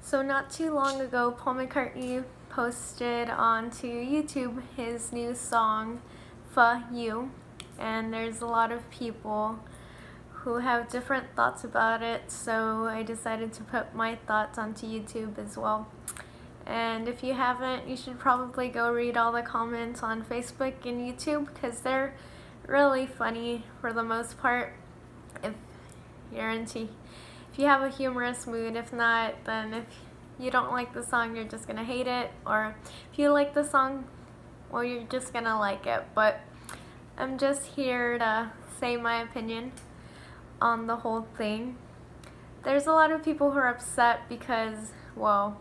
So not too long ago, Paul McCartney posted onto YouTube his new song, For You, and there's a lot of people who have different thoughts about it, so I decided to put my thoughts onto YouTube as well. And if you haven't, you should probably go read all the comments on Facebook and YouTube because they're really funny for the most part. If you have a humorous mood. If not, then if you don't like the song, you're just gonna hate it, or if you like the song, well, you're just gonna like it. But I'm just here to say my opinion on the whole thing. There's a lot of people who are upset because, well,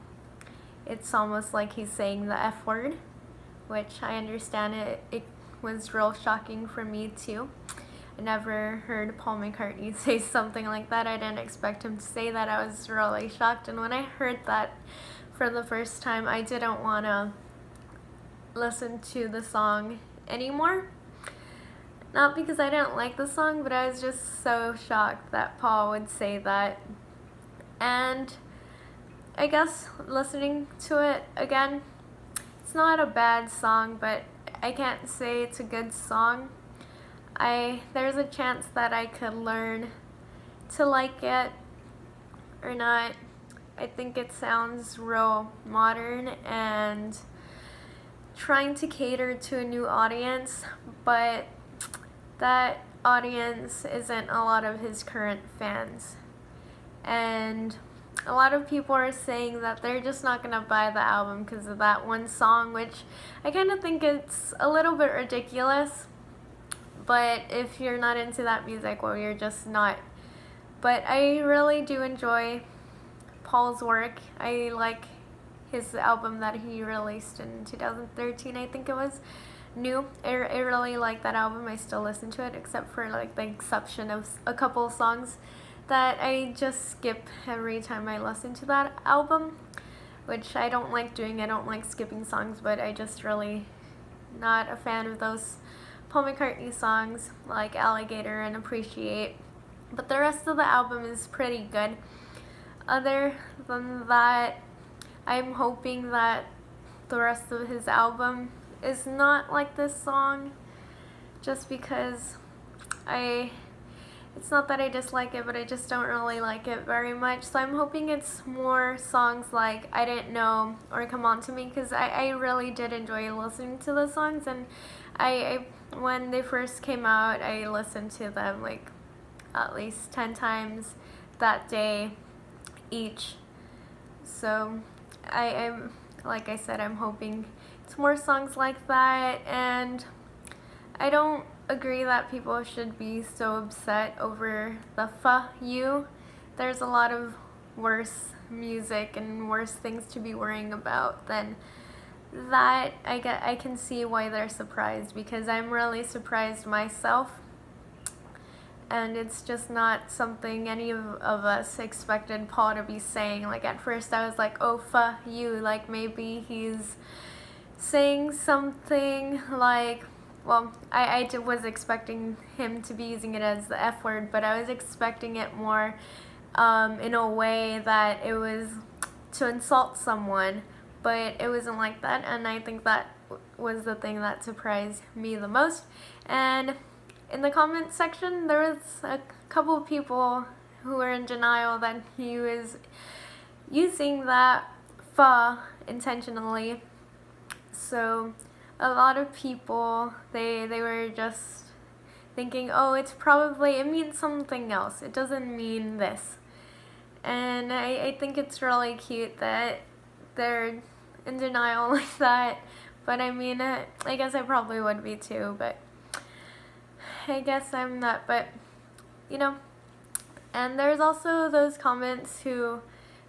it's almost like he's saying the F word, which I understand. It was real shocking for me too. I never heard Paul McCartney say something like that. I didn't expect him to say that. I was really shocked, and when I heard that for the first time, I didn't want to listen to the song anymore. Not because I didn't like the song, but I was just so shocked that Paul would say that. And I guess listening to it again, it's not a bad song, but I can't say it's a good song. There's a chance that I could learn to like it or not. I think it sounds real modern and trying to cater to a new audience, but that audience isn't a lot of his current fans. And a lot of people are saying that they're just not gonna buy the album because of that one song, which I kind of think it's a little bit ridiculous. But if you're not into that music, well, you're just not. But I really do enjoy Paul's work. I like his album that he released in 2013, I think it was, New. I really like that album. I still listen to it, except for like the exception of a couple of songs that I just skip every time I listen to that album, which I don't like doing. I don't like skipping songs, but I just really not a fan of those Paul McCartney songs like Alligator and Appreciate. But the rest of the album is pretty good. Other than that, I'm hoping that the rest of his album is not like this song, just because it's not that I dislike it, but I just don't really like it very much. So I'm hoping it's more songs like I Didn't Know or Come On To Me, because I really did enjoy listening to the songs, and I when they first came out, I listened to them like at least 10 times that day each. So I'm like I said, I'm hoping it's more songs like that. And I don't agree that people should be so upset over the "Fuh You." There's a lot of worse music and worse things to be worrying about than that. I can see why they're surprised, because I'm really surprised myself, and it's just not something any of us expected Paul to be saying. Like at first I was like, oh, fuh you, like maybe he's saying something like, well, I was expecting him to be using it as the F word, but I was expecting it more in a way that it was to insult someone, but it wasn't like that, and I think that was the thing that surprised me the most. And in the comment section, there was a couple of people who were in denial that he was using that "fa" intentionally. So a lot of people, they were just thinking, oh, it means something else. It doesn't mean this. And I think it's really cute that they're in denial like that. But I mean, I guess I probably would be too, but I guess I'm not. But, you know, and there's also those comments who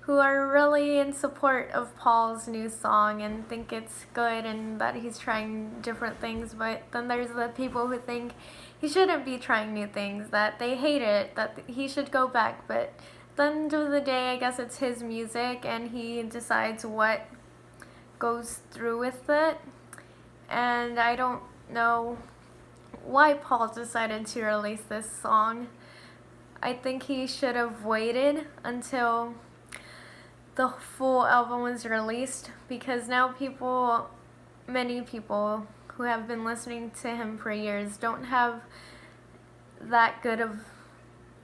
are really in support of Paul's new song and think it's good and that he's trying different things, but then there's the people who think he shouldn't be trying new things, that they hate it, that he should go back. But at the end of the day, I guess it's his music and he decides what goes through with it, and I don't know why Paul decided to release this song. I think he should have waited until the full album was released, because now many people who have been listening to him for years don't have that good of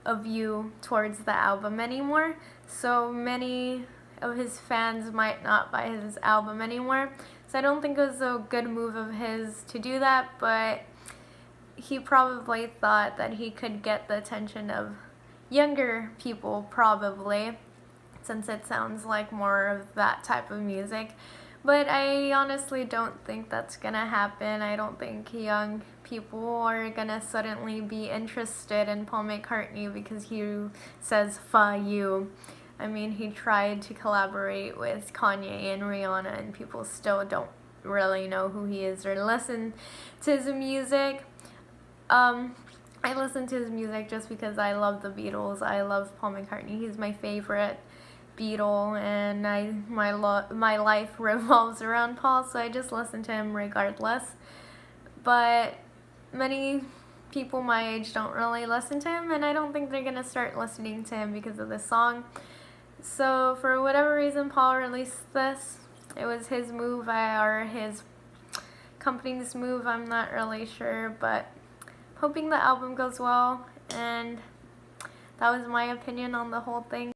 a view towards the album anymore. So many of his fans might not buy his album anymore. So I don't think it was a good move of his to do that, but he probably thought that he could get the attention of younger people, probably, since it sounds like more of that type of music. But I honestly don't think that's gonna happen. I don't think young people are gonna suddenly be interested in Paul McCartney because he says "fuh you." I mean, he tried to collaborate with Kanye and Rihanna, and people still don't really know who he is or listen to his music. I listen to his music just because I love the Beatles. I love Paul McCartney. He's my favorite Beatle, and my life revolves around Paul, so I just listen to him regardless. But many people my age don't really listen to him, and I don't think they're gonna start listening to him because of this song. So for whatever reason Paul released this. It was his move or his company's move, I'm not really sure, but hoping the album goes well, and that was my opinion on the whole thing.